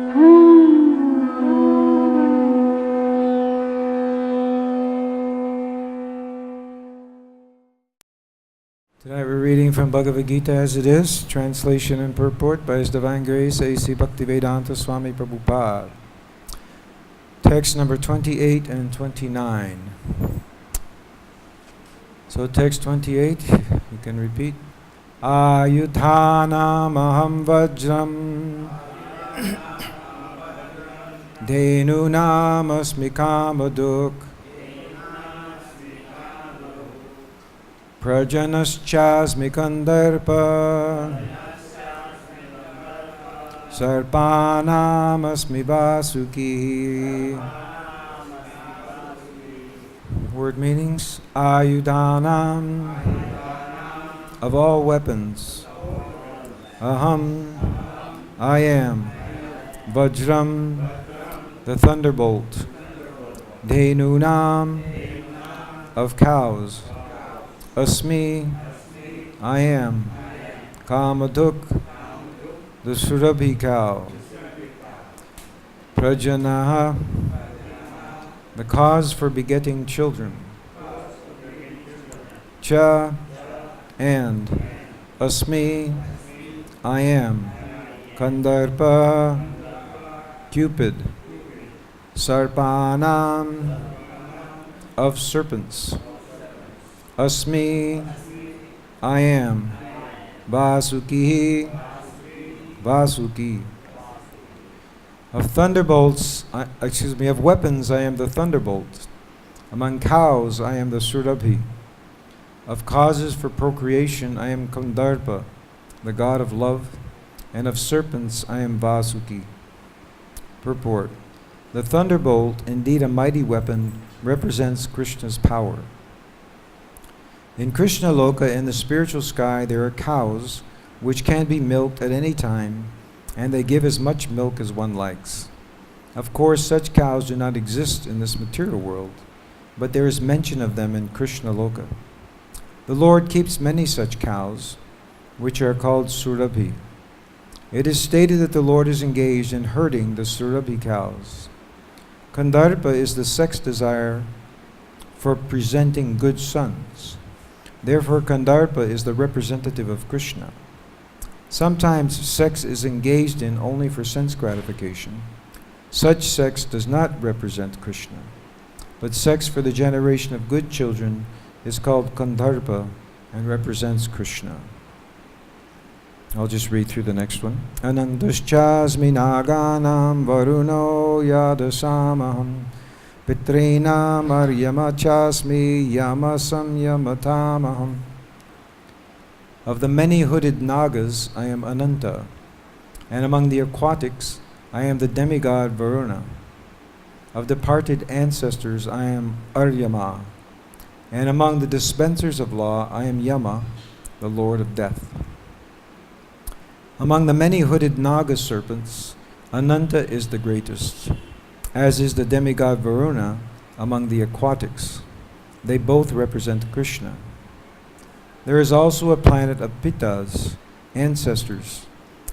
Tonight we're reading from Bhagavad-Gita as it is, translation and purport by His Divine Grace A.C. Bhaktivedanta Swami Prabhupada. Text number 28 and 29. So text 28, you can repeat. Ayudhanam aham vajram Dhenunam asmi kamaduk Prajanaschasmi kandarpa Sarpanam asmi vasuki. Word meanings. Ayudhanam, of all weapons. Aham, I am. Vajram, the thunderbolt. Dhenunam, of cows. Asmi, I am. Kamaduk, the Surabhi cow. Prajanaha, the cause for begetting children. Cha, and. Asmi, I am. Kandarpa, Cupid. Sarpanam, of serpents. Asmi, I am. Vasuki, Vasuki. Of thunderbolts, of weapons, I am the thunderbolt. Among cows, I am the Surabhi. Of causes for procreation, I am Kandarpa, the god of love. And of serpents, I am Vasuki. Purport. The thunderbolt, indeed a mighty weapon, represents Krishna's power. In Krishna Loka, in the spiritual sky, there are cows which can be milked at any time, and they give as much milk as one likes. Of course, such cows do not exist in this material world, but there is mention of them in Krishna Loka. The Lord keeps many such cows, which are called Surabhi. It is stated that the Lord is engaged in herding the Surabhi cows. Kandarpa is the sex desire for presenting good sons. Therefore, Kandarpa is the representative of Krishna. Sometimes sex is engaged in only for sense gratification. Such sex does not represent Krishna, but sex for the generation of good children is called Kandarpa and represents Krishna. I'll just read through the next one. Anandaschasmi naganam varuno yadasamaham Pitrinam aryamachasmi yamasam yamatamaham. Of the many hooded Nagas, I am Ananta, and among the aquatics, I am the demigod Varuna. Of departed ancestors, I am Aryama, and among the dispensers of law, I am Yama, the Lord of Death. Among the many hooded Naga serpents, Ananta is the greatest, as is the demigod Varuna among the aquatics. They both represent Krishna. There is also a planet of Pitas, ancestors,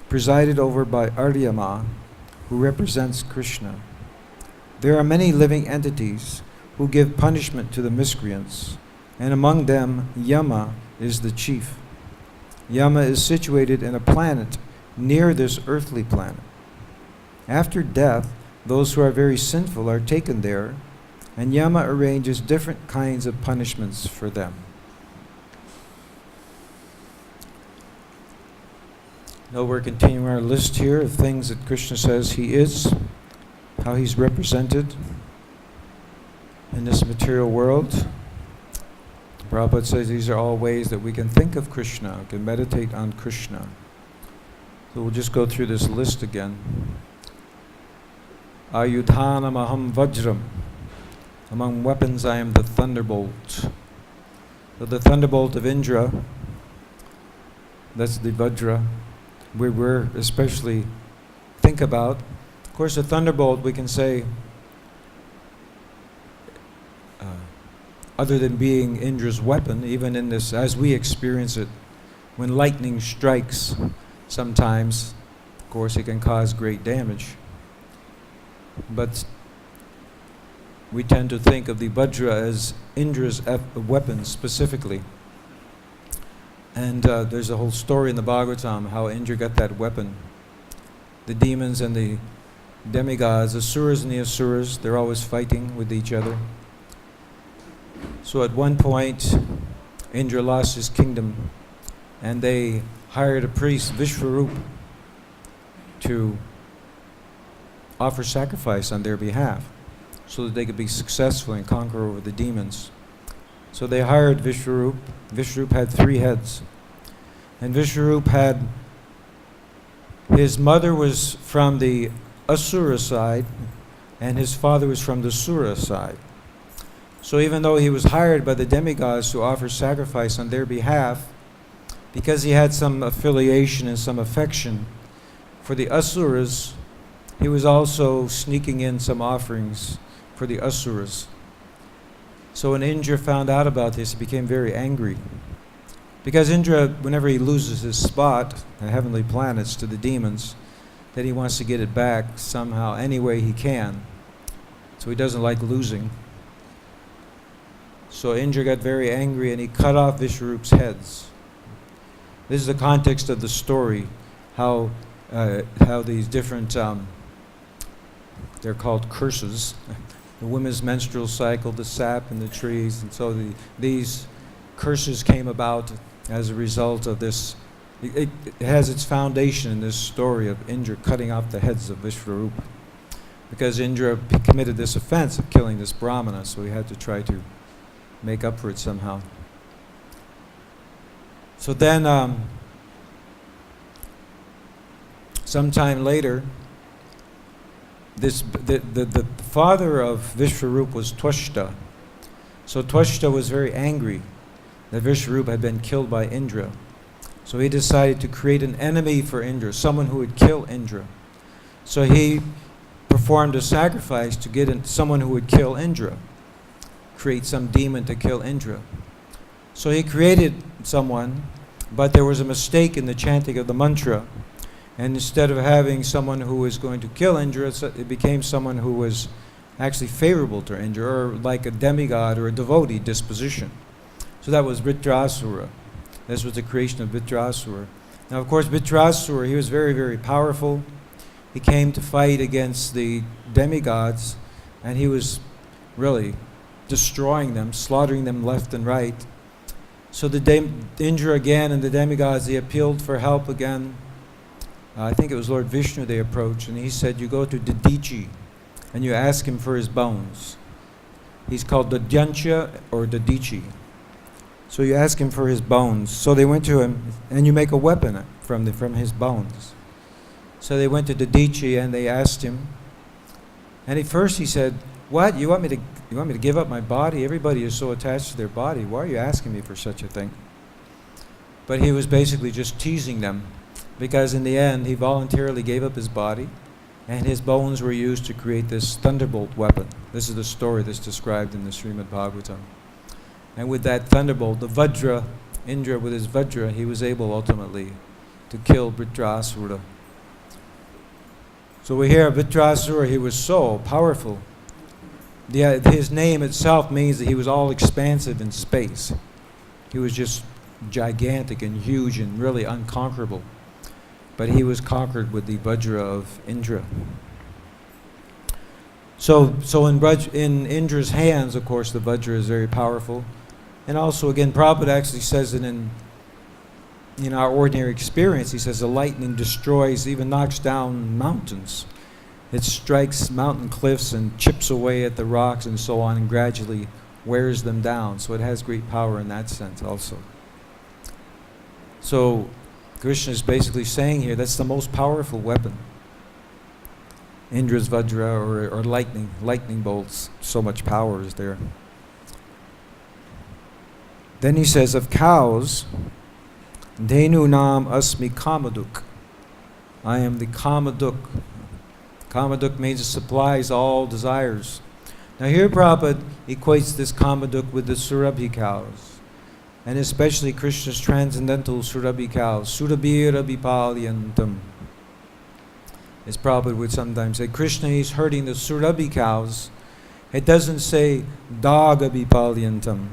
presided over by Aryama, who represents Krishna. There are many living entities who give punishment to the miscreants, and among them Yama is the chief. Yama is situated in a planet near this earthly planet. After death, those who are very sinful are taken there, and Yama arranges different kinds of punishments for them. Now we're continuing our list here of things that Krishna says he is, how he's represented in this material world. Prabhupada says these are all ways that we can think of Krishna, can meditate on Krishna. So we'll just go through this list again. Ayudhanam aham vajram. Among weapons I am the thunderbolt. So the thunderbolt of Indra, that's the vajra, we're especially think about. Of course, the thunderbolt we can say, other than being Indra's weapon, even in this, as we experience it, when lightning strikes, sometimes, of course, it can cause great damage. but we tend to think of the Vajra as Indra's weapon specifically. And there's a whole story in the Bhagavatam how Indra got that weapon. The demons and the demigods, Asuras and the Asuras, they're always fighting with each other. So at one point, Indra lost his kingdom, and they hired a priest, Vishvarup, to offer sacrifice on their behalf so that they could be successful and conquer over the demons. So they hired Vishvarup. Vishvarup had 3 heads. And Vishvarup had, his mother was from the Asura side, and his father was from the Sura side. So even though he was hired by the demigods to offer sacrifice on their behalf, because he had some affiliation and some affection for the Asuras, he was also sneaking in some offerings for the Asuras. So when Indra found out about this, he became very angry. Because Indra, whenever he loses his spot, the heavenly planets, to the demons, then he wants to get it back somehow, any way he can. So he doesn't like losing. So Indra got very angry and he cut off Vishvarup's heads. This is the context of the story, how these different, they're called curses, the women's menstrual cycle, the sap in the trees, and so these curses came about as a result of this. It has its foundation in this story of Indra cutting off the heads of Vishvarup, because Indra committed this offense of killing this Brahmana, so he had to try to make up for it somehow. So then, sometime later, the father of Vishvarup was Twashta. So Twashta was very angry that Vishvarup had been killed by Indra. So he decided to create an enemy for Indra, someone who would kill Indra. So he performed a sacrifice to get someone who would kill Indra, create some demon to kill Indra. So he created someone, but there was a mistake in the chanting of the mantra. And instead of having someone who was going to kill Indra, it became someone who was actually favorable to Indra, or like a demigod or a devotee disposition. So that was Vritrasura. This was the creation of Vritrasura. Now, of course, Vritrasura, he was very, very powerful. He came to fight against the demigods, and he was really destroying them, slaughtering them left and right. So Indra again and the demigods, they appealed for help again. I think it was Lord Vishnu they approached, and he said, you go to Dadichi and you ask him for his bones. He's called Dadyancha or Dadichi. So you ask him for his bones. So they went to him, and you make a weapon from his bones. So they went to Dadichi and they asked him. And at first he said, what? You want me to give up my body? Everybody is so attached to their body. Why are you asking me for such a thing? But he was basically just teasing them, because in the end he voluntarily gave up his body, and his bones were used to create this thunderbolt weapon. This is the story that's described in the Srimad Bhagavatam. And with that thunderbolt, the Vajra, Indra with his Vajra, he was able ultimately to kill Vritrasura. So we hear Vritrasura, he was so powerful. His name itself means that he was all expansive in space. He was just gigantic and huge and really unconquerable. But he was conquered with the Vajra of Indra. So in Indra's hands, of course, the Vajra is very powerful. And also, again, Prabhupada actually says that in our ordinary experience, he says the lightning destroys, even knocks down mountains. It strikes mountain cliffs and chips away at the rocks and so on, and gradually wears them down. So it has great power in that sense also. So Krishna is basically saying here that's the most powerful weapon. Indra's Vajra or lightning bolts. So much power is there. Then he says of cows, Dhenu nam asmi kamaduk. I am the kamaduk. Kamaduk means it supplies all desires. Now here Prabhupada equates this kamaduk with the Surabhi cows, and especially Krishna's transcendental Surabhi cows, Surabhira Vipalyantam. as Prabhupada would sometimes say, Krishna is herding the Surabhi cows. It doesn't say daga vipalyantam.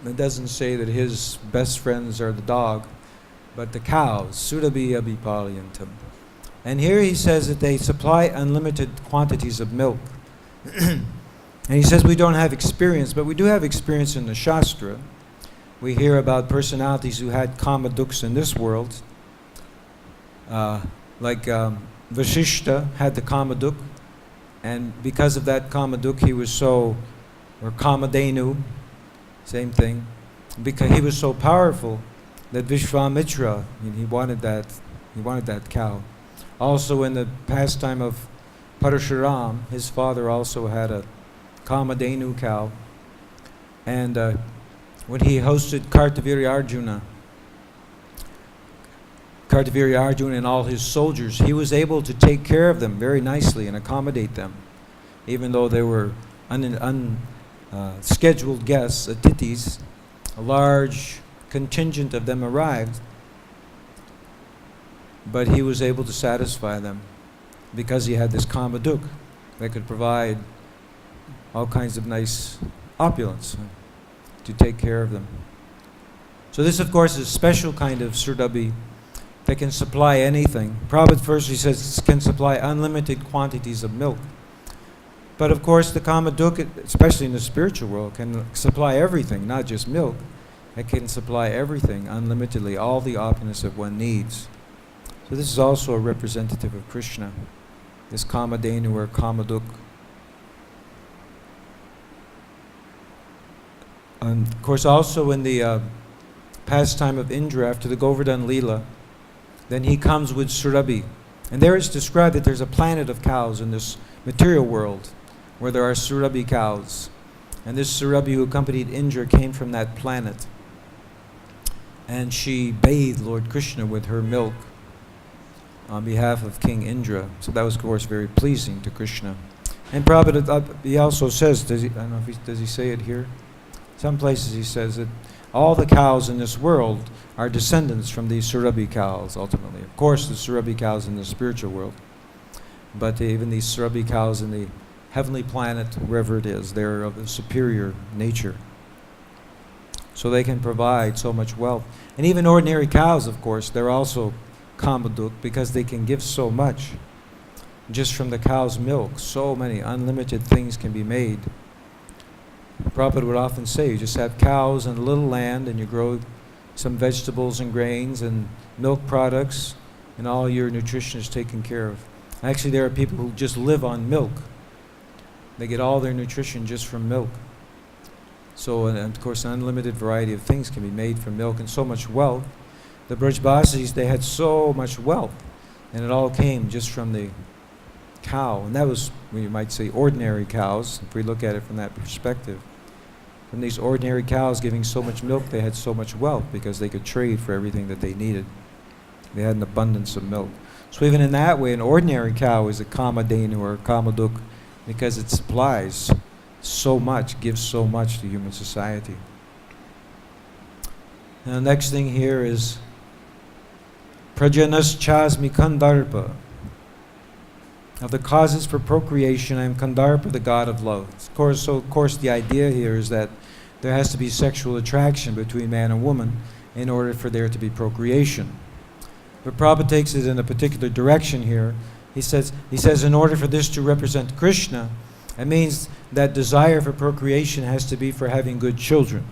It doesn't say that his best friends are the dog, but the cows, Surabhi abhipalyantam. And here he says that they supply unlimited quantities of milk. And he says we don't have experience, but we do have experience in the Shastra. We hear about personalities who had kama dukhs in this world. Like Vasishta had the kama dukh, and because of that kama dukh he was so, or kamadenu, same thing, because he was so powerful that Vishvamitra, he wanted that cow. Also in the pastime of Parashuram, his father also had a kamadenu cow. And when he hosted Kartavirya Arjuna and all his soldiers, he was able to take care of them very nicely and accommodate them, even though they were scheduled guests, atithis. A large contingent of them arrived, but he was able to satisfy them because he had this kama dukh that could provide all kinds of nice opulence to take care of them. So this, of course, is a special kind of Surabhi that can supply anything. Prabhupada first, he says, can supply unlimited quantities of milk. But of course, the kama dukh, especially in the spiritual world, can supply everything, not just milk. It can supply everything unlimitedly, all the opulence that one needs. So this is also a representative of Krishna, this kamadenu or kama dukh. And of course, also in the pastime of Indra, after the Govardhan Leela, then he comes with Surabhi. And there it's described that there's a planet of cows in this material world where there are Surabhi cows. And this Surabhi who accompanied Indra came from that planet. And she bathed Lord Krishna with her milk on behalf of King Indra. So that was, of course, very pleasing to Krishna. And Prabhupada, he also says, does he say it here? Some places he says that all the cows in this world are descendants from these Surabhi cows, ultimately. Of course, the Surabhi cows in the spiritual world, but even these Surabhi cows in the heavenly planet, wherever it is, they're of a superior nature. So they can provide so much wealth. And even ordinary cows, of course, they're also kama dukh because they can give so much. Just from the cow's milk, so many unlimited things can be made. Prabhupada would often say, you just have cows and a little land and you grow some vegetables and grains and milk products and all your nutrition is taken care of. Actually, there are people who just live on milk. They get all their nutrition just from milk. So, and of course, an unlimited variety of things can be made from milk and so much wealth. The Brajbasis, they had so much wealth and it all came just from the cow. And that was, you might say, ordinary cows, if we look at it from that perspective. From these ordinary cows giving so much milk, they had so much wealth because they could trade for everything that they needed. They had an abundance of milk. So even in that way, an ordinary cow is a kamadenu or a kama dukh because it supplies so much, gives so much to human society. And the next thing here is prajanas chasmi kandarpa. Of the causes for procreation, I am Kandarpa, the god of love. Of course, the idea here is that there has to be sexual attraction between man and woman in order for there to be procreation. But Prabhupada takes it in a particular direction here. He says in order for this to represent Krishna, it means that desire for procreation has to be for having good children.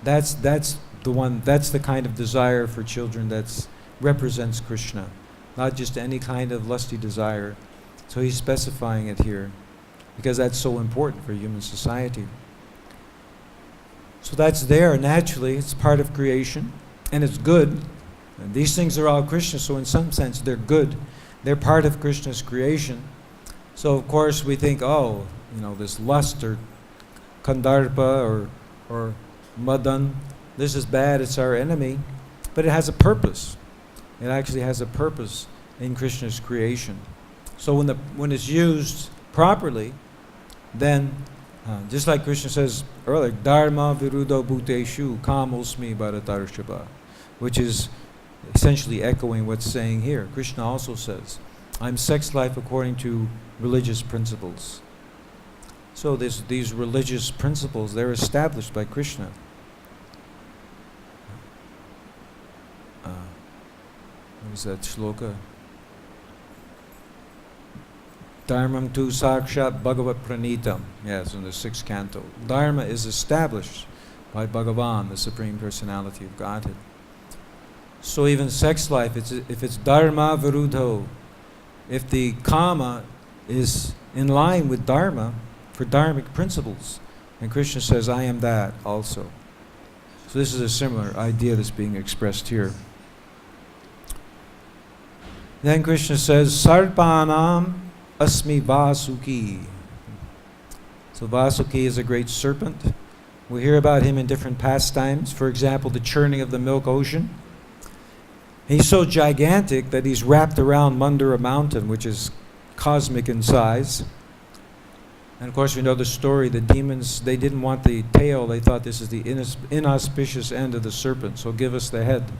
That's the kind of desire for children that represents Krishna, not just any kind of lusty desire. So he's specifying it here because that's so important for human society. So that's there naturally, it's part of creation and it's good. And these things are all Krishna, so in some sense they're good. They're part of Krishna's creation. So of course we think, oh, this lust or kandarpa or madan, this is bad, it's our enemy. But it has a purpose. It actually has a purpose in Krishna's creation. So when it's used properly, then just like Krishna says earlier, dharma viruddha bhuteshu kamosmi bharatarshava, which is essentially echoing what's saying here. Krishna also says, I'm sex life according to religious principles. So these religious principles, they're established by Krishna. What is that shloka? Dharmam tu sakshat bhagavat pranitam. Yes, in the 6th canto. Dharma is established by Bhagavan, the Supreme Personality of Godhead. So even sex life, if it's dharma viruddho, if the kama is in line with dharma, for dharmic principles, and Krishna says, I am that also. So this is a similar idea that's being expressed here. Then Krishna says, Sarpanam asmi Vasuki. So Vasuki is a great serpent. We hear about him in different pastimes. For example, the churning of the milk ocean. He's so gigantic that he's wrapped around Mandara mountain, which is cosmic in size. And of course we know the story, the demons, they didn't want the tail, they thought this is the inauspicious end of the serpent, so give us the head.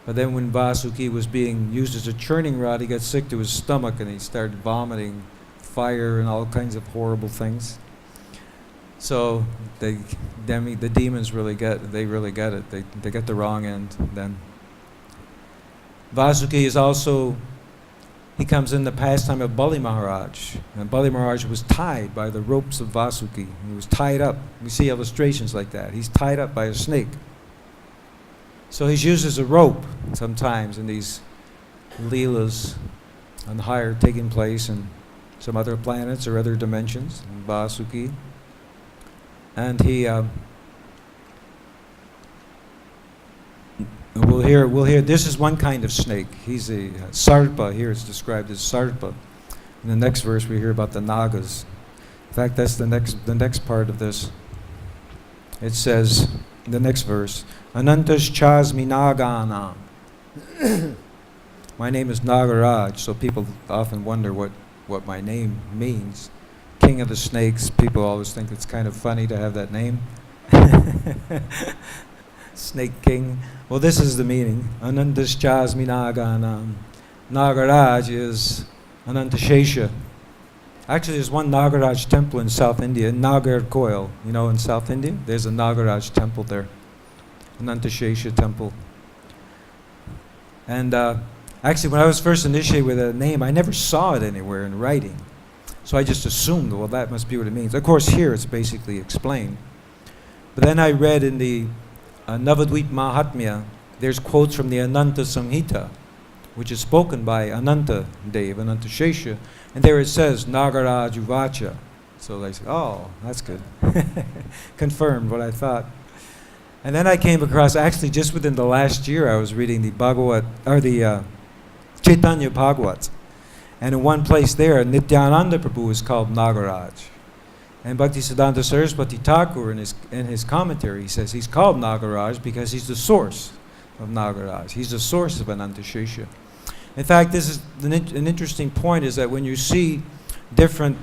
But then when Vasuki was being used as a churning rod, he got sick to his stomach and he started vomiting fire and all kinds of horrible things. So the demons really get it, they get the wrong end then. Vasuki is also, he comes in the pastime of Bali Maharaj. And Bali Maharaj was tied by the ropes of Vasuki. He was tied up. We see illustrations like that. He's tied up by a snake. So he's used as a rope sometimes in these leelas on higher taking place in some other planets or other dimensions, Vasuki. And he We'll hear, this is one kind of snake. He's a sarpa, here it's described as sarpa. In the next verse we hear about the nagas. In fact, that's the next part of this. It says, in the next verse, Anantas chasmi naganam. My name is Nagraj, so people often wonder what my name means. King of the snakes, people always think it's kind of funny to have that name. Snake King. Well, this is the meaning. Anantaschasmi Naganam. Nagaraj is Anantashesha. Actually, there's one Nagaraj temple in South India, in Nagarkoil. You know, in South India, there's a Nagaraj temple there. Anantashesha temple. And actually, when I was first initiated with that name, I never saw it anywhere in writing. So I just assumed, well, that must be what it means. Of course, here it's basically explained. But then I read in the Navadvip Mahatmya, there's quotes from the Ananta Samhita, which is spoken by Ananta Dev, Ananta Shesha, and there it says, Nagaraj Uvacha. So they said, oh, that's good. Confirmed what I thought. And then I came across, actually just within the last year, I was reading the Chaitanya Bhagavat. And in one place there, Nityananda Prabhu is called Nagaraj. And Bhaktisiddhanta Saraswati Thakur in his commentary, he says he's called Nagaraj because he's the source of Nagaraj. He's the source of Anantashesha. In fact, this is an interesting point, is that when you see different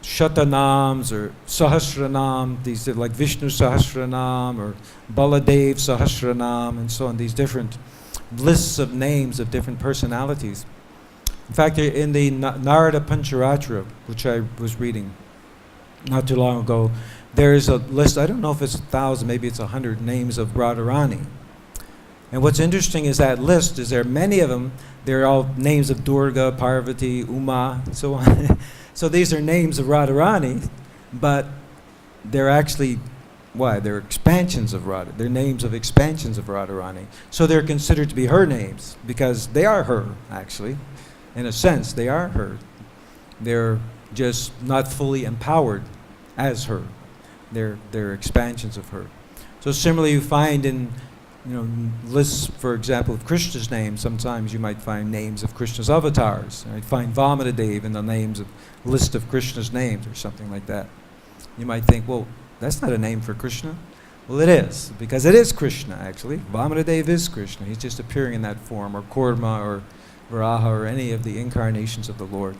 Shatanams or Sahasranam, these are like Vishnu Sahasranam or Baladev Sahasranam and so on, these different lists of names of different personalities. In fact, in the Narada Pancharatra, which I was reading not too long ago, there is a list, I don't know if it's 1,000, maybe it's 100 names of Radharani. And what's interesting is that list, is there are many of them, they're all names of Durga, Parvati, Uma, and so on. So these are names of Radharani, but they're actually, why? They're expansions of Radha. They're names of expansions of Radharani. So they're considered to be her names, because they are her, actually. In a sense, they are her. They're just not fully empowered as her. They're expansions of her. So similarly, you find in lists, for example, of Krishna's names, sometimes you might find names of Krishna's avatars. You might find Vamanadev in the names of list of Krishna's names or something like that. You might think, well, that's not a name for Krishna. Well, it is, because it is Krishna, actually. Vamanadev is Krishna. He's just appearing in that form, or Kurma, or Varaha, or any of the incarnations of the Lord.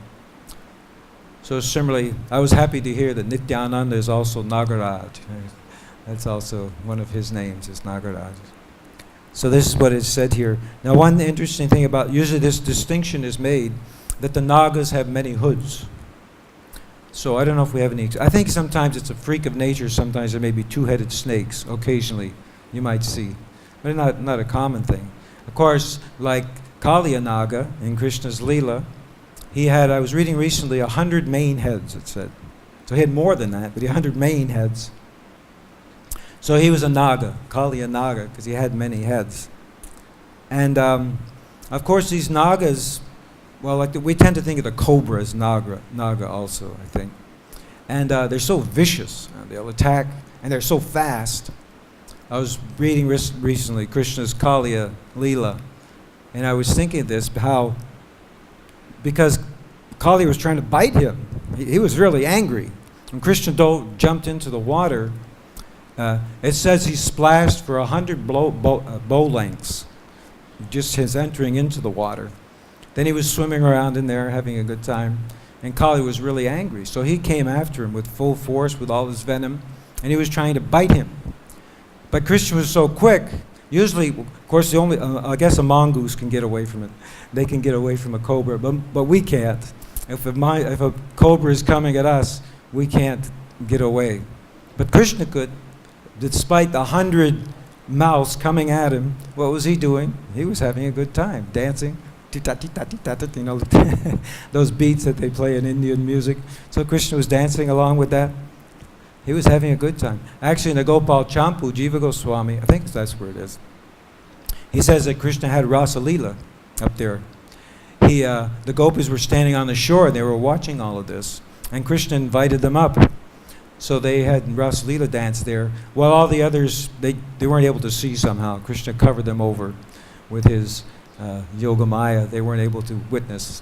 So similarly, I was happy to hear that Nityananda is also Nagaraj. That's also one of his names, is Nagaraj. So this is what is said here. Now, one interesting thing about, usually this distinction is made that the Nagas have many hoods. So I don't know if we have any. I think sometimes it's a freak of nature. Sometimes there may be two-headed snakes. Occasionally, you might see, but not a common thing. Of course, like Kaliya Naga in Krishna's Leela, he had. I was reading recently 100 mane heads. It said, so he had more than that, but he had 100 mane heads. So he was a Naga, Kaliya Naga, because he had many heads. And of course, these Nagas. Well, we tend to think of the cobra as Naga also, I think. And they're so vicious. They'll attack, and they're so fast. I was reading recently Krishna's Kaliya Leela, and I was thinking of this, how, because Kali was trying to bite him. He was really angry. When Krishna jumped into the water, it says he splashed for 100 bow lengths, just his entering into the water. Then he was swimming around in there, having a good time, and Kali was really angry. So he came after him with full force, with all his venom, and he was trying to bite him. But Krishna was so quick. Usually, of course, the only I guess a mongoose can get away from it. They can get away from a cobra, but we can't. If a cobra is coming at us, we can't get away. But Krishna could, despite the 100 mouths coming at him. What was he doing? He was having a good time, dancing. You know, those beats that they play in Indian music. So Krishna was dancing along with that. He was having a good time. Actually, in the Gopal Champu, Jiva Goswami, I think that's where it is, he says that Krishna had Rasa Leela up there. The gopis were standing on the shore, and they were watching all of this. And Krishna invited them up. So they had Rasa Leela dance there. While all the others, they weren't able to see somehow. Krishna covered them over with his Yoga Maya. They weren't able to witness.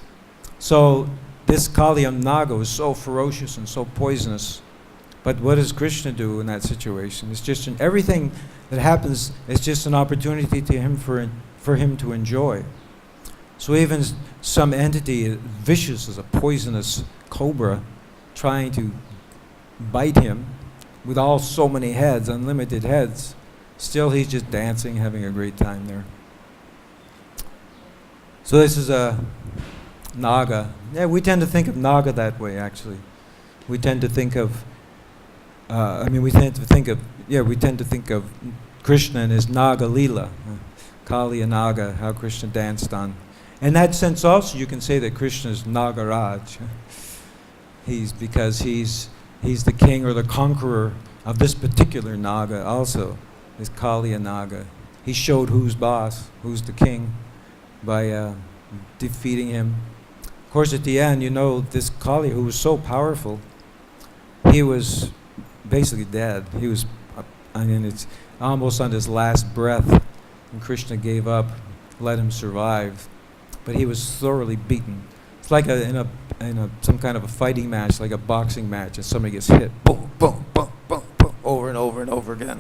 So this Kaliya Naga was so ferocious and so poisonous. But what does Krishna do in that situation? It's just everything that happens is just an opportunity to him for him to enjoy. So even some entity vicious as a poisonous cobra trying to bite him with all so many heads, unlimited heads, still he's just dancing, having a great time there. So this is a Naga. Yeah, we tend to think of Naga that way, actually. We tend to think of, we tend to think of Krishna and his Naga Leela, Kaliya Naga, how Krishna danced on. In that sense also, you can say that Krishna is Nagaraj. Because he's the king or the conqueror of this particular Naga also, is Kaliya Naga. He showed who's boss, who's the king, by defeating him. Of course, at the end, this Kali, who was so powerful, he was basically dead. He was, it's almost on his last breath, and Krishna gave up, let him survive. But he was thoroughly beaten. It's like in some kind of a fighting match, like a boxing match, and somebody gets hit, boom, boom, boom, boom, boom, over and over and over again.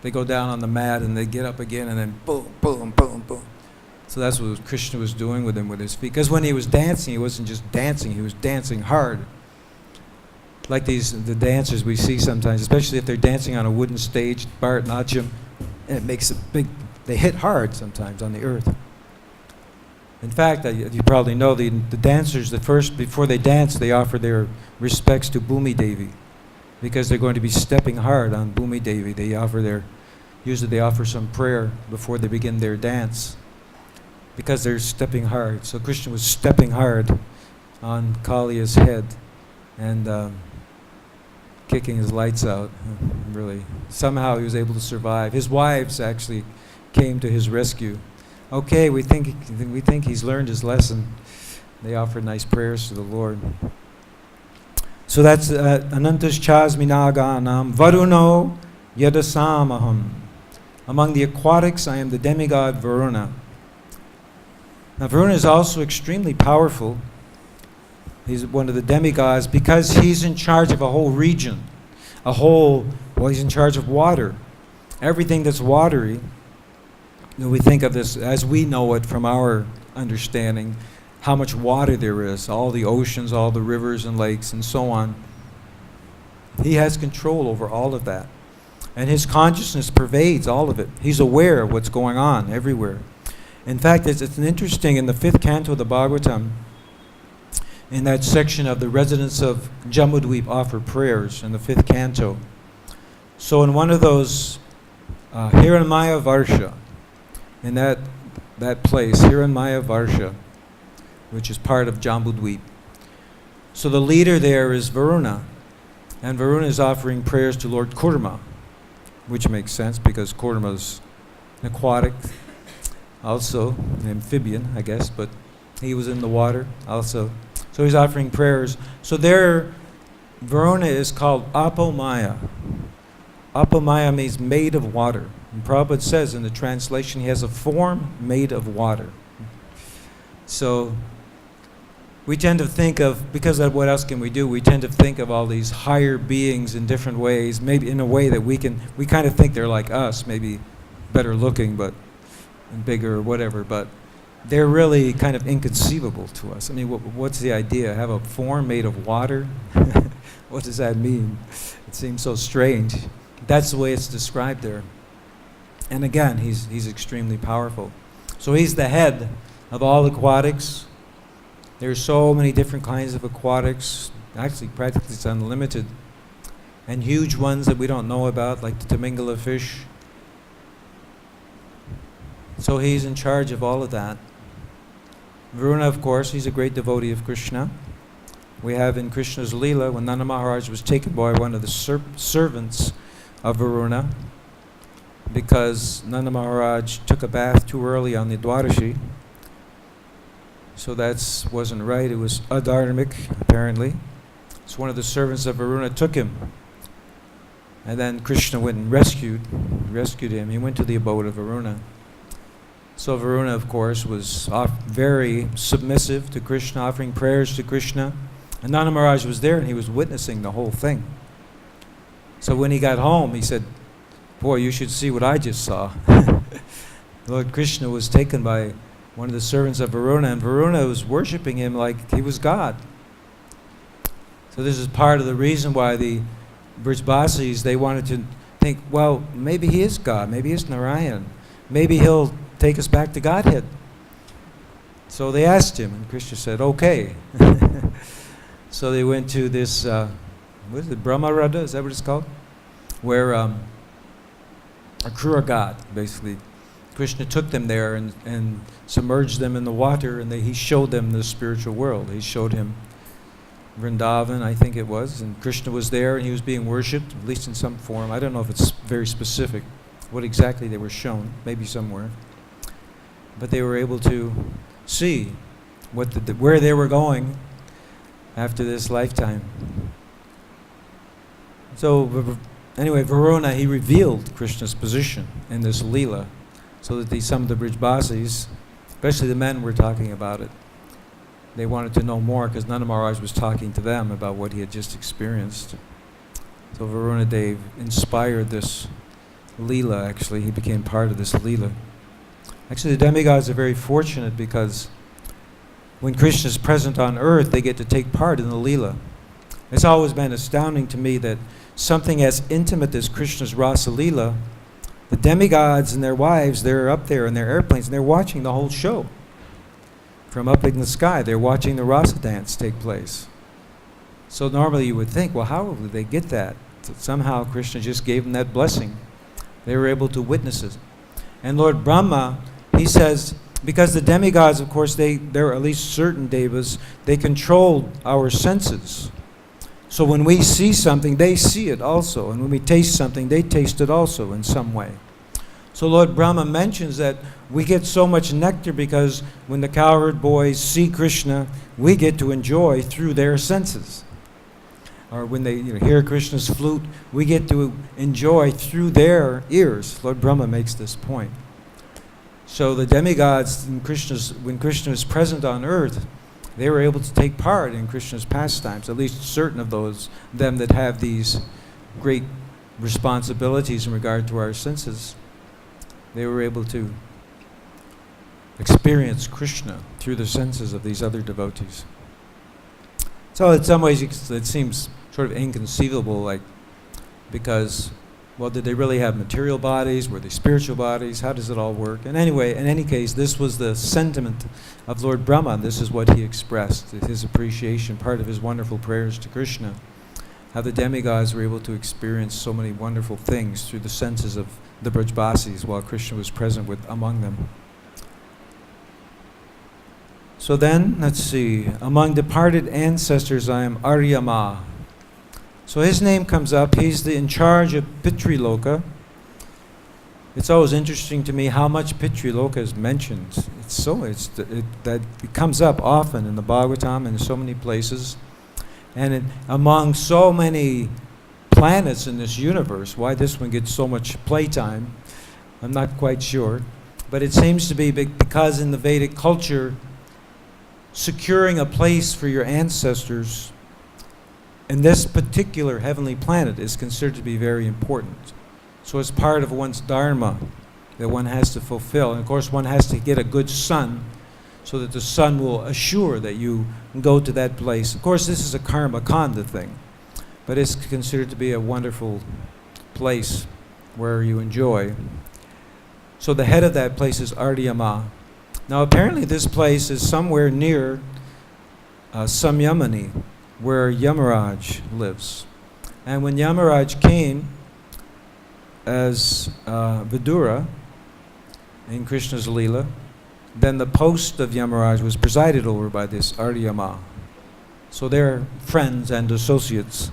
They go down on the mat and they get up again, and then boom, boom, boom, boom. So that's what Krishna was doing with him with his feet. Because when he was dancing, he wasn't just dancing; he was dancing hard. Like the dancers we see sometimes, especially if they're dancing on a wooden stage, Bharatanatyam, and it makes a big. They hit hard sometimes on the earth. In fact, you probably know the dancers that before they dance, they offer their respects to Bhumi Devi, because they're going to be stepping hard on Bhumi Devi. Usually they offer some prayer before they begin their dance, because they're stepping hard. So Krishna was stepping hard on Kaliya's head and kicking his lights out. Really, somehow he was able to survive. His wives actually came to his rescue. Okay, we think he's learned his lesson. They offered nice prayers to the Lord. So that's Anantas Chasmi Naganam Varuno Yadasamaham. Among the aquatics, I am the demigod Varuna. Now Varuna is also extremely powerful. He's one of the demigods because he's in charge of a whole region. He's in charge of water. Everything that's watery. We think of this as we know it from our understanding, how much water there is, all the oceans, all the rivers and lakes and so on. He has control over all of that. And his consciousness pervades all of it. He's aware of what's going on everywhere. In fact, it's an interesting, in the 5th canto of the Bhagavatam, in that section of the residents of Jambudweep offer prayers in the 5th canto. So in one of those, Hiranmaya Varsha, in that place, Hiranmaya Varsha, which is part of Jambudweep. So the leader there is Varuna, and Varuna is offering prayers to Lord Kurma, which makes sense because Kurma's an aquatic, also an amphibian, I guess, but he was in the water also. So he's offering prayers. So there, Varuna is called Apomaya. Apomaya means made of water. And Prabhupada says in the translation, he has a form made of water. So we tend to think of, because of what else can we do, we tend to think of all these higher beings in different ways, maybe in a way that we kind of think they're like us, maybe better looking, but and bigger or whatever, but they're really kind of inconceivable to us. I mean, what's the idea? Have a form made of water? What does that mean? It seems so strange. That's the way it's described there. And again, he's extremely powerful. So he's the head of all aquatics. There's so many different kinds of aquatics. Actually, practically it's unlimited. And huge ones that we don't know about, like the Tamingala fish. So he's in charge of all of that. Varuna, of course, he's a great devotee of Krishna. We have in Krishna's Leela, when Nanda Maharaj was taken by one of the servants of Varuna, because Nanda Maharaj took a bath too early on the Dwadashi. So that wasn't right. It was adharmic, apparently. So one of the servants of Varuna took him. And then Krishna went and rescued him. He went to the abode of Varuna. So Varuna, of course, was very submissive to Krishna, offering prayers to Krishna. And Nanda Maharaj was there and he was witnessing the whole thing. So when he got home, he said, "Boy, you should see what I just saw." Lord Krishna was taken by one of the servants of Varuna, and Varuna was worshipping him like he was God. So this is part of the reason why the Brijbasis, they wanted to think, well, maybe he is God, maybe he's Narayan, maybe he'll take us back to Godhead. So they asked him, and Krishna said, okay. So they went to this, what is it, Brahmarada, is that what it's called? Where a Krura god, basically. Krishna took them there and submerged them in the water, and he showed them the spiritual world. He showed him Vrindavan, I think it was, and Krishna was there, and he was being worshipped, at least in some form. I don't know if it's very specific what exactly they were shown, maybe somewhere. But they were able to see where they were going after this lifetime. So anyway, Varuna, he revealed Krishna's position in this Leela, so that some of the Brijbasis, especially the men, were talking about it. They wanted to know more because Nanda Maharaj was talking to them about what he had just experienced. So Varuna Dev inspired this Leela, actually. He became part of this Leela. Actually, the demigods are very fortunate because when Krishna is present on earth, they get to take part in the Leela. It's always been astounding to me that something as intimate as Krishna's Rasa Leela, the demigods and their wives, they're up there in their airplanes and they're watching the whole show. From up in the sky, they're watching the Rasa dance take place. So normally you would think, well, how would they get that? Somehow Krishna just gave them that blessing. They were able to witness it. And Lord Brahma, he says, because the demigods, of course, there are at least certain devas, they control our senses. So when we see something, they see it also. And when we taste something, they taste it also in some way. So Lord Brahma mentions that we get so much nectar because when the cowherd boys see Krishna, we get to enjoy through their senses. Or when they hear Krishna's flute, we get to enjoy through their ears. Lord Brahma makes this point. So the demigods, when Krishna is present on earth, they were able to take part in Krishna's pastimes, at least certain of them that have these great responsibilities in regard to our senses. They were able to experience Krishna through the senses of these other devotees. So in some ways it seems sort of inconceivable, because Well, did they really have material bodies? Were they spiritual bodies? How does it all work? And anyway, in any case, this was the sentiment of Lord Brahma. This is what he expressed, his appreciation, part of his wonderful prayers to Krishna. How the demigods were able to experience so many wonderful things through the senses of the Brajbasis while Krishna was present among them. So then, let's see, among departed ancestors I am Aryama. So his name comes up. He's in charge of Pitriloka. It's always interesting to me how much Pitriloka is mentioned. It comes up often in the Bhagavatam and in so many places. And among so many planets in this universe, why this one gets so much playtime, I'm not quite sure. But it seems to be because in the Vedic culture, securing a place for your ancestors in this particular heavenly planet is considered to be very important. So it's part of one's dharma that one has to fulfill. And of course one has to get a good son so that the son will assure that you go to that place. Of course this is a karma kanda thing, but it's considered to be a wonderful place where you enjoy. So the head of that place is Ardiyama. Now apparently this place is somewhere near Samyamani, where Yamaraj lives. And when Yamaraj came as Vidura in Krishna's Leela, then the post of Yamaraj was presided over by this Ardiyama. So they're friends and associates.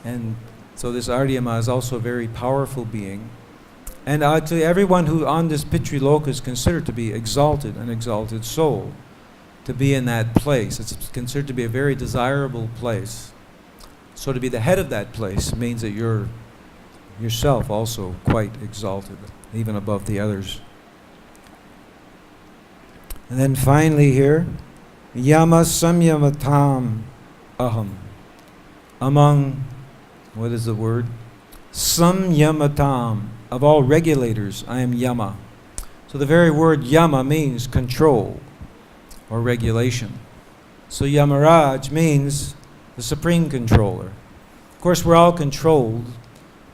And so this Ardiyama is also a very powerful being. And to everyone who on this Pitriloka is considered to be exalted, an exalted soul, to be in that place. It's considered to be a very desirable place. So to be the head of that place means that you're yourself also quite exalted, even above the others. And then finally here, Yama Samyamatam Aham. Among, what is the word? Samyamatam. Of all regulators, I am Yama. So the very word Yama means control or regulation. So Yamaraj means the supreme controller. Of course, we're all controlled.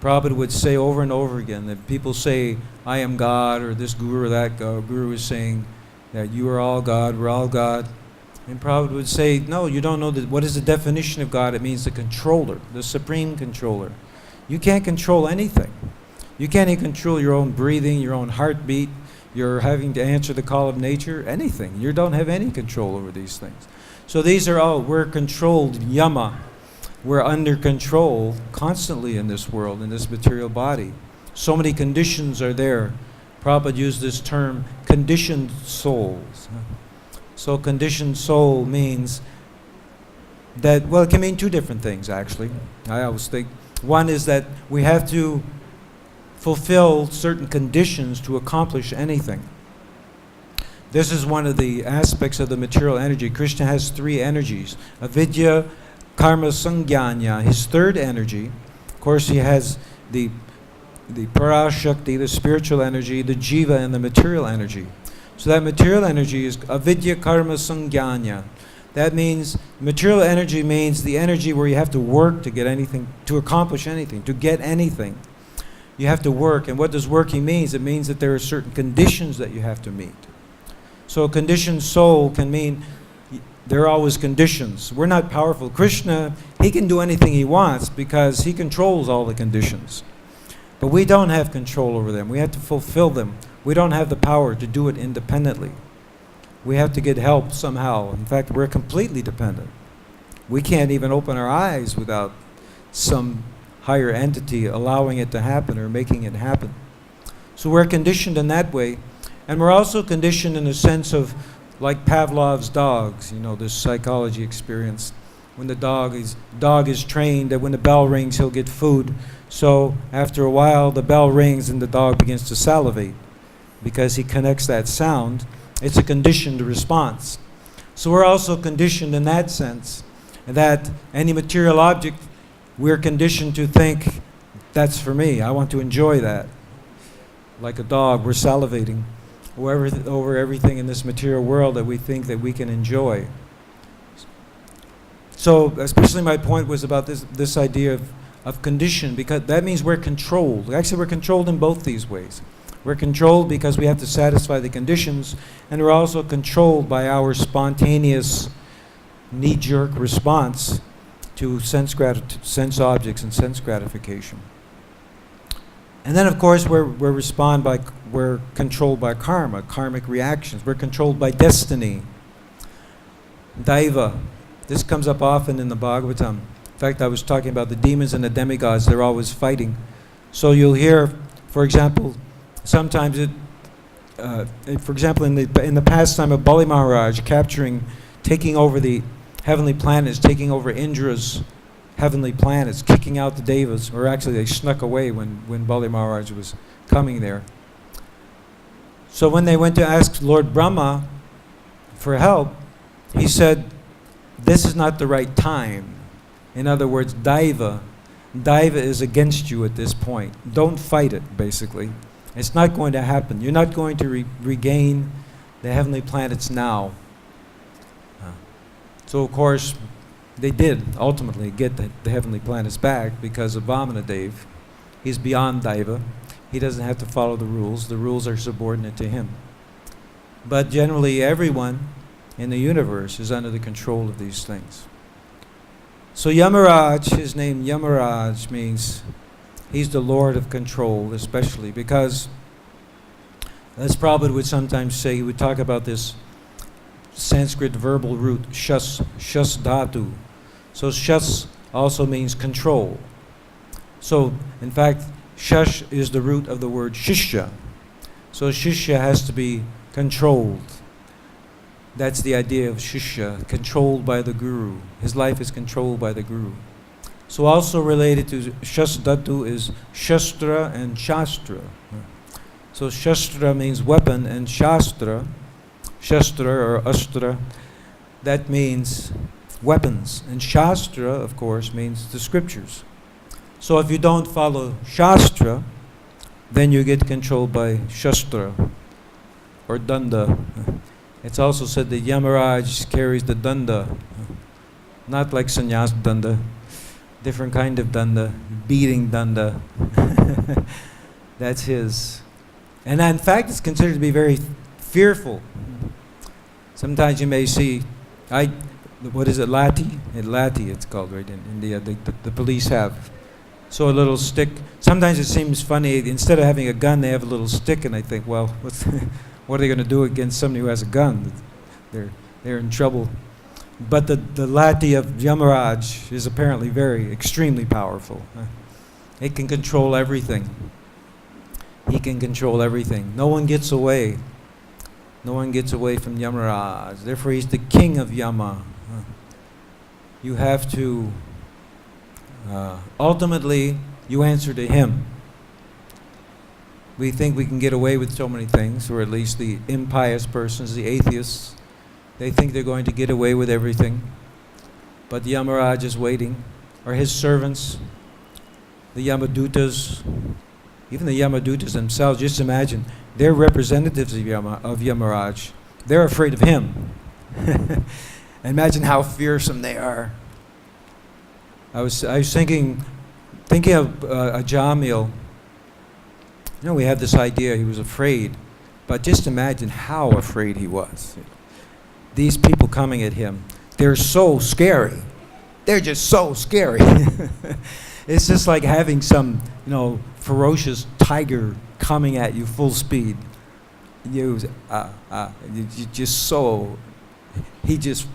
Prabhupada would say over and over again that people say, I am God, or this guru or that guru is saying that you are all God, we're all God. And Prabhupada would say, no, you don't know what is the definition of God. It means the controller, the supreme controller. You can't control anything. You can't even control your own breathing, your own heartbeat, you're having to answer the call of nature, anything. You don't have any control over these things. So these are all, we're controlled, Yama. We're under control constantly in this world, in this material body. So many conditions are there. Prabhupada used this term, conditioned souls. So conditioned soul means that, well, it can mean two different things actually. I always think. One is that we have to fulfill certain conditions to accomplish anything. This is one of the aspects of the material energy. Krishna has three energies. Avidya, karma, sangyanya. His third energy, of course he has the parashakti, the spiritual energy, the jiva, and the material energy. So that material energy is avidya, karma, sangyanya. That means, material energy means the energy where you have to work to get anything, to accomplish anything, to get anything. You have to work, and what does working mean? It means that there are certain conditions that you have to meet. So a conditioned soul can mean there are always conditions. We're not powerful. Krishna, he can do anything he wants because he controls all the conditions. But we don't have control over them. We have to fulfill them. We don't have the power to do it independently. We have to get help somehow. In fact, we're completely dependent. We can't even open our eyes without some higher entity allowing it to happen or making it happen. So we're conditioned in that way. And we're also conditioned in the sense of like Pavlov's dogs, you know, this psychology experience. When the dog is trained that when the bell rings, he'll get food. So after a while, the bell rings and the dog begins to salivate because he connects that sound. It's a conditioned response. So we're also conditioned in that sense, that any material object, we're conditioned to think, that's for me, I want to enjoy that. Like a dog, we're salivating over everything in this material world that we think that we can enjoy. So especially my point was about this idea of condition, because that means we're controlled. Actually, we're controlled in both these ways. We're controlled because we have to satisfy the conditions, and we're also controlled by our spontaneous knee-jerk response to sense objects and sense gratification. And then, of course, we're controlled by karma, karmic reactions. We're controlled by destiny, daiva. This comes up often in the Bhagavatam. In fact, I was talking about the demons and the demigods. They're always fighting. So you'll hear, for example, sometimes for example, in the pastime of Bali Maharaj taking over the heavenly planets, taking over Indra's heavenly planets, kicking out the devas, or actually they snuck away when Bali Maharaj was coming there. So when they went to ask Lord Brahma for help, he said, this is not the right time. In other words, Daiva is against you at this point. Don't fight it, basically. It's not going to happen. You're not going to regain the heavenly planets now. So, of course, they did ultimately get the heavenly planets back because of Vamanadev. He's beyond Daiva. He doesn't have to follow the rules. The rules are subordinate to him. But generally, everyone in the universe is under the control of these things. So Yamaraj, his name Yamaraj means he's the Lord of control, especially because, as Prabhupada would sometimes say, he would talk about this Sanskrit verbal root, shas dhatu. So shas also means control. So, in fact, shash is the root of the word shishya. So shishya has to be controlled. That's the idea of shishya, controlled by the guru. His life is controlled by the guru. So also related to shasdhatu is shastra and shastra. So shastra means weapon, and shastra or astra, that means weapons. And shastra, of course, means the scriptures. So if you don't follow shastra, then you get controlled by shastra or danda. It's also said that Yamaraj carries the danda, not like sannyas danda, different kind of danda, beating danda. That's his. And in fact, it's considered to be very fearful. Sometimes you may see, what is it, lati? Lati it's called, right, in India, the police have. So a little stick. Sometimes it seems funny, instead of having a gun, they have a little stick, and I think, well, what are they going to do against somebody who has a gun? They're in trouble. But the lati of Yamaraj is apparently extremely powerful. It can control everything. He can control everything. No one gets away. No one gets away from Yamaraj. Therefore, he's the king of Yama. You have to, ultimately, you answer to him. We think we can get away with so many things, or at least the impious persons, the atheists, they think they're going to get away with everything. But Yamaraj is waiting, or his servants, the Yamadutas, even the Yamadutas themselves. Just imagine, they're representatives of Yamaraj. They're afraid of him. Imagine how fearsome they are. I was thinking of Ajamil. You know, we have this idea he was afraid, but just imagine how afraid he was. These people coming at him, they're so scary. They're just so scary. It's just like having some, ferocious tiger coming at you full speed. You just so, he just,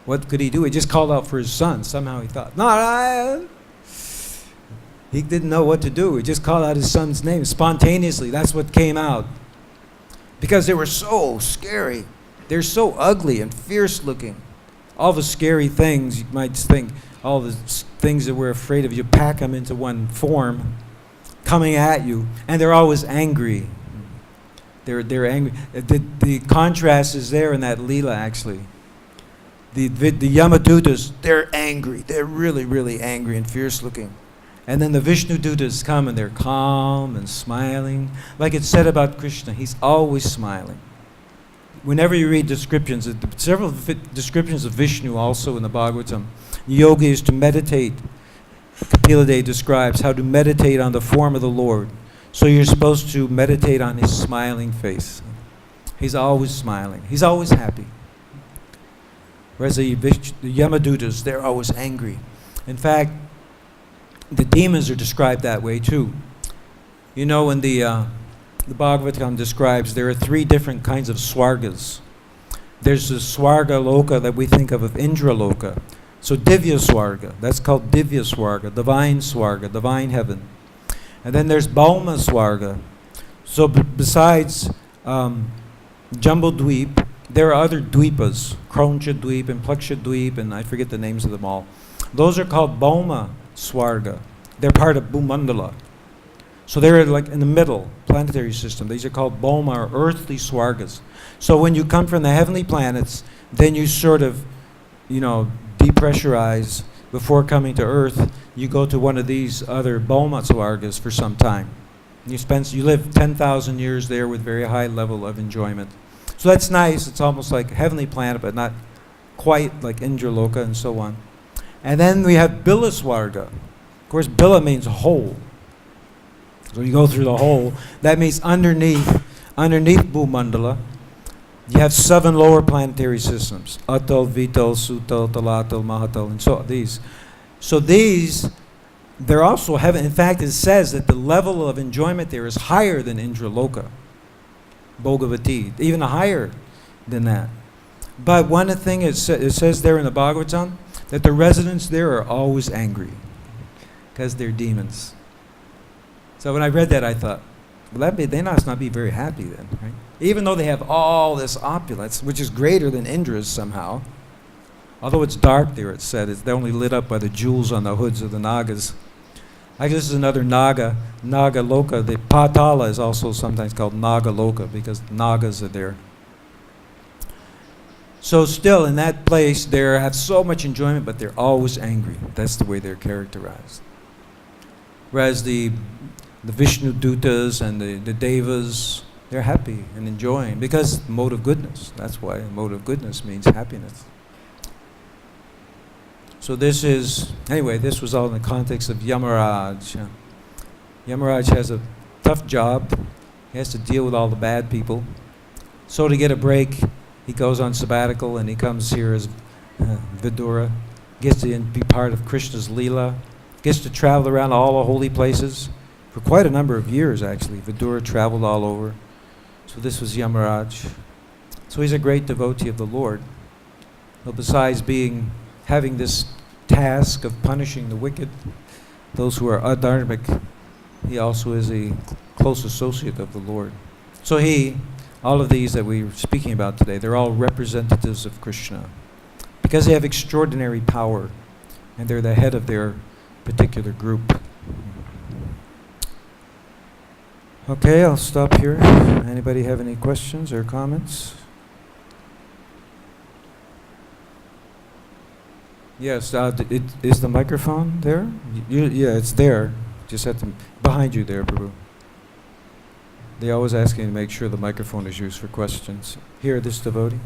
what could he do? He just called out for his son. Somehow he thought, no, he didn't know what to do. He just called out his son's name spontaneously. That's what came out. Because they were so scary. They're so ugly and fierce looking. All the scary things, you might think, all the things that we're afraid of, you pack them into one form, coming at you, and they're always angry. They're angry. The contrast is there in that Leela, actually. The Yamadutas, they're angry. They're really, really angry and fierce looking. And then the Vishnu Dutas come and they're calm and smiling. Like it's said about Krishna, he's always smiling. Whenever you read descriptions, several descriptions of Vishnu also in the Bhagavatam, yoga is to meditate Kapila Dev describes how to meditate on the form of the Lord. So you're supposed to meditate on his smiling face. He's always smiling. He's always happy. Whereas the Yamadutas, they're always angry. In fact, the demons are described that way too. You know, when the Bhagavad-Gita describes there are 3 different kinds of swargas. There's the swarga loka that we think of Indra loka. So divya swarga, that's called divya swarga, divine heaven. And then there's Bhauma Swarga. So besides Jumbo Dweep, there are other Dweepas, Kroncha Dweep and Pleksha Dweep, and I forget the names of them all. Those are called Bhauma Swarga. They're part of Bhumandala. So they're like in the middle, planetary system. These are called Bhauma, or earthly Swargas. So when you come from the heavenly planets, then you sort of, depressurize before coming to Earth. You go to one of these other Bhauma Swargas for some time. You live 10,000 years there with very high level of enjoyment. So that's nice. It's almost like a heavenly planet, but not quite like Indraloka and so on. And then we have Bila Swarga. Of course, Bila means hole. So you go through the hole. That means underneath Bhumandala, you have 7 lower planetary systems. Atal, Vital, Sutal, Talatal, Mahatal, and so these. So these, they're also heaven. In fact, it says that the level of enjoyment there is higher than Indraloka, Bhagavati, even higher than that. But one thing it says there in the Bhagavatam, that the residents there are always angry because they're demons. So when I read that, I thought, well, they must not be very happy then, right? Even though they have all this opulence, which is greater than Indra's somehow. Although it's dark there, it said, they're only lit up by the jewels on the hoods of the Nagas. I guess this is another Naga Loka. The Patala is also sometimes called Naga Loka because Nagas are there. So still in that place, they have so much enjoyment, but they're always angry. That's the way they're characterized. Whereas the Vishnu Dutas and the Devas, they're happy and enjoying because mode of goodness. That's why mode of goodness means happiness. So this was all in the context of Yamaraj. Yamaraj has a tough job. He has to deal with all the bad people. So to get a break, he goes on sabbatical and he comes here as Vidura, gets to be part of Krishna's Leela, gets to travel around all the holy places for quite a number of years actually. Vidura traveled all over. So this was Yamaraj. So he's a great devotee of the Lord. But besides having this task of punishing the wicked, those who are adharmic, he also is a close associate of the Lord. So all of these that we were speaking about today, they're all representatives of Krishna because they have extraordinary power and they're the head of their particular group. Okay, I'll stop here. Anybody have any questions or comments? Yes, is the microphone there? Yeah, it's there. Just behind you there, Prabhu. They always ask me to make sure the microphone is used for questions. Here, this devotee.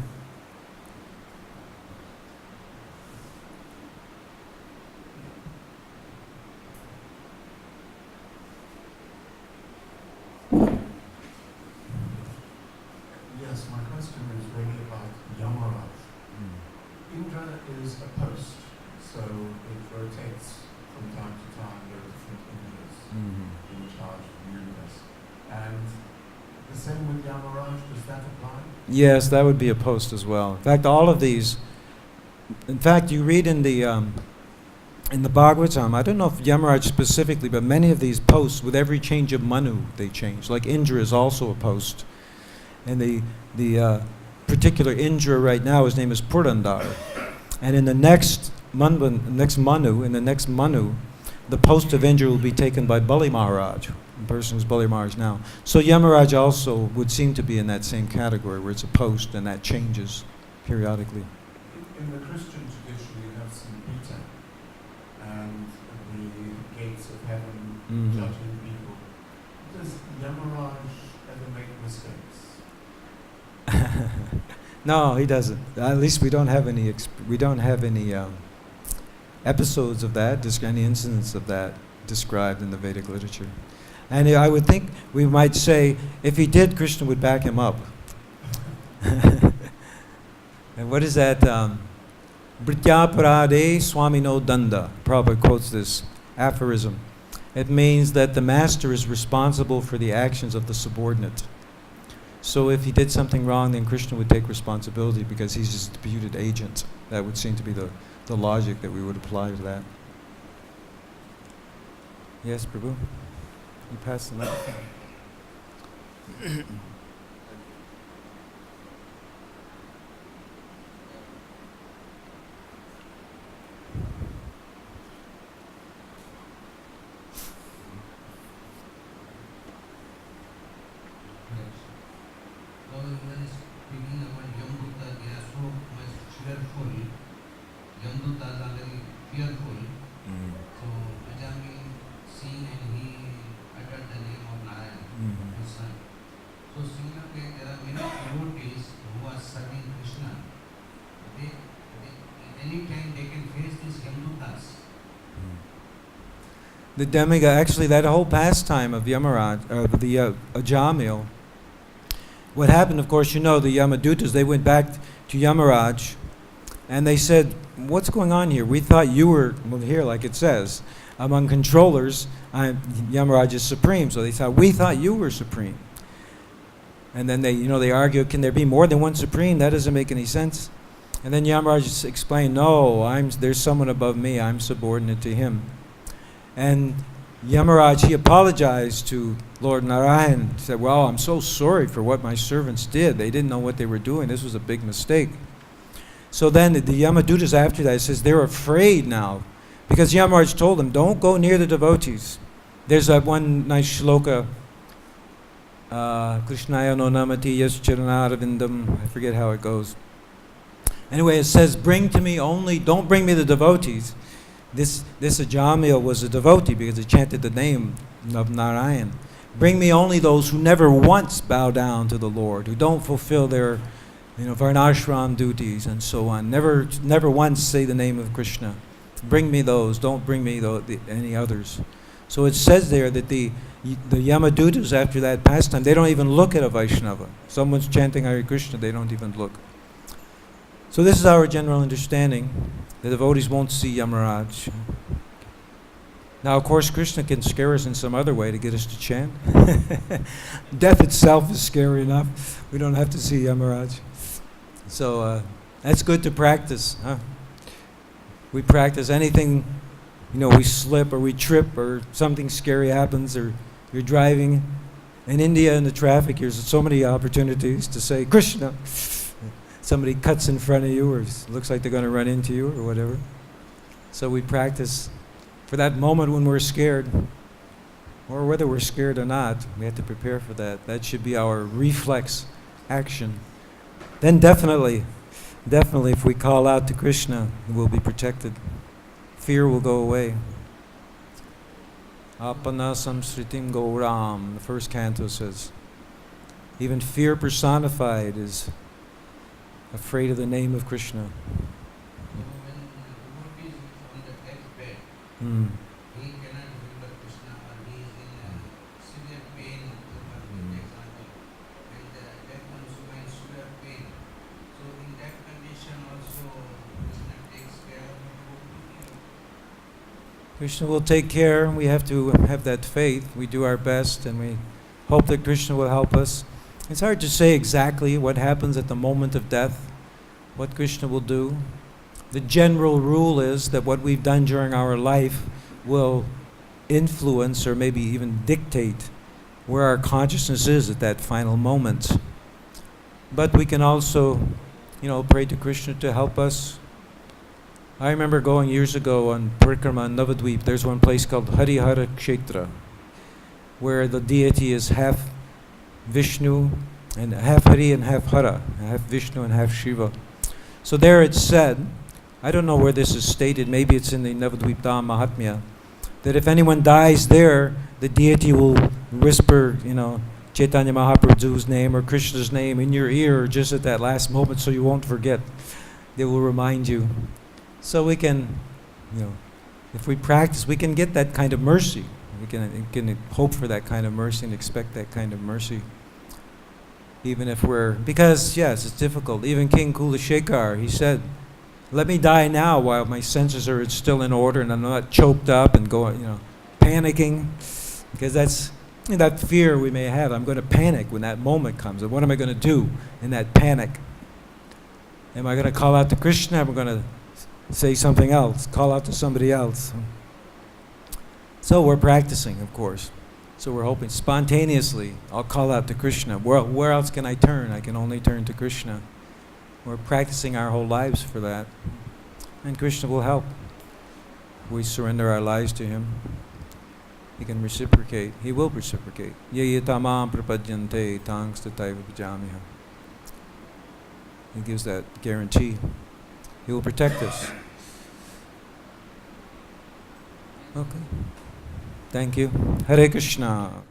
Yes, my question is really about Yamaraj. Indra is a post, so it rotates from time to time. There are different Indras in charge of the universe. And the same with Yamaraj, does that apply? Yes, that would be a post as well. In fact, all of these, you read in the Bhagavatam, I don't know if Yamaraj specifically, but many of these posts, with every change of Manu, they change. Like Indra is also a post. And the particular Indra right now, his name is Purandar. And in the next Manu, the post of Indra will be taken by Bali Maharaj, the person who's Bali Maharaj now. So Yamaraj also would seem to be in that same category where it's a post and that changes periodically. In the Christian tradition, you have St. Peter and the gates of heaven judging people. Does Yamaraj ever make mistakes? No, he doesn't. At least we don't have any episodes of that, any incidents of that described in the Vedic literature. And I would think we might say, if he did, Krishna would back him up. And what is that? Britya parade swamino danda. Prabhupada quotes this aphorism. It means that the master is responsible for the actions of the subordinate. So if he did something wrong, then Krishna would take responsibility because he's his deputed agent. That would seem to be the logic that we would apply to that. Yes, Prabhu? You pass the microphone. Speaking about Yamduta, they are so much fearful. Yamdutas are very fearful. So Ajami seen and he uttered the name of Narayan, his son. So similarly, there are many devotees who are serving Krishna. Anytime they can face these Yamdutas. The demigod, actually that whole pastime of Yamaraj, the Ajamil, what happened, of course, you know, the Yamadutas, they went back to Yamaraj and they said, what's going on here? We thought you were, well, here, like it says, among controllers, Yamaraj is supreme. So they thought, we thought you were supreme. And then they argue, can there be more than one supreme? That doesn't make any sense. And then Yamaraj explained, no, there's someone above me. I'm subordinate to him. And Yamaraj, he apologized to Lord Narayan. He said, well, I'm so sorry for what my servants did. They didn't know what they were doing. This was a big mistake. So then the Yamadutas after that says they're afraid now because Yamaraj told them, don't go near the devotees. There's that one nice shloka, Krishnaya no namati yascharanaravindam. I forget how it goes. Anyway, it says, don't bring me the devotees. This Ajamil was a devotee because he chanted the name of Narayan. Bring me only those who never once bow down to the Lord, who don't fulfill their, varnashram duties and so on. Never once say the name of Krishna. Bring me those. Don't bring me any others. So it says there that the Yamadutas after that pastime, they don't even look at a Vaishnava. Someone's chanting Hare Krishna, they don't even look. So this is our general understanding. The devotees won't see Yamaraj. Now, of course, Krishna can scare us in some other way to get us to chant. Death itself is scary enough. We don't have to see Yamaraj. So that's good to practice. Huh? We practice anything, we slip or we trip or something scary happens or you're driving. In India, in the traffic, there's so many opportunities to say, Krishna. Somebody cuts in front of you or looks like they're going to run into you or whatever. So we practice for that moment when we're scared, or whether we're scared or not, we have to prepare for that. That should be our reflex action. Then definitely, if we call out to Krishna, we'll be protected. Fear will go away. Apana samsritim gauram, the first canto says. Even fear personified is afraid of the name of Krishna. So when the devotee is on the deathbed, he cannot remember Krishna or he is in severe pain, for example, and that comes when severe pain. So in that condition also Krishna takes care of the devotee. Krishna will take care. We have to have that faith. We do our best and we hope that Krishna will help us. It's hard to say exactly what happens at the moment of death, what Krishna will do. The general rule is that what we've done during our life will influence or maybe even dictate where our consciousness is at that final moment. But we can also, pray to Krishna to help us. I remember going years ago on Parikrama in Navadvip. There's one place called Harihara Kshetra, where the deity is half Vishnu and half Hari and half Hara, half Vishnu and half Shiva. So there it's said, I don't know where this is stated, maybe it's in the Navadvip Dham Mahatmya, that if anyone dies there, the deity will whisper, Chaitanya Mahaprabhu's name or Krishna's name in your ear just at that last moment so you won't forget. They will remind you. So we can You know, if we practice, we can get that kind of mercy. We can hope for that kind of mercy and expect that kind of mercy. Even if because yes, it's difficult. Even King Kulashekar, he said, let me die now while my senses are still in order and I'm not choked up and panicking. Because that's that fear we may have. I'm going to panic when that moment comes. And what am I going to do in that panic? Am I going to call out to Krishna? Am I going to say something else? Call out to somebody else? So we're practicing, of course. So we're hoping spontaneously, I'll call out to Krishna. Where else can I turn? I can only turn to Krishna. We're practicing our whole lives for that. And Krishna will help. We surrender our lives to Him. He can reciprocate. He will reciprocate. Ye tamam prapadyante tangs tataiva bhajamiham. He gives that guarantee. He will protect us. Okay. Thank you. Hare Krishna.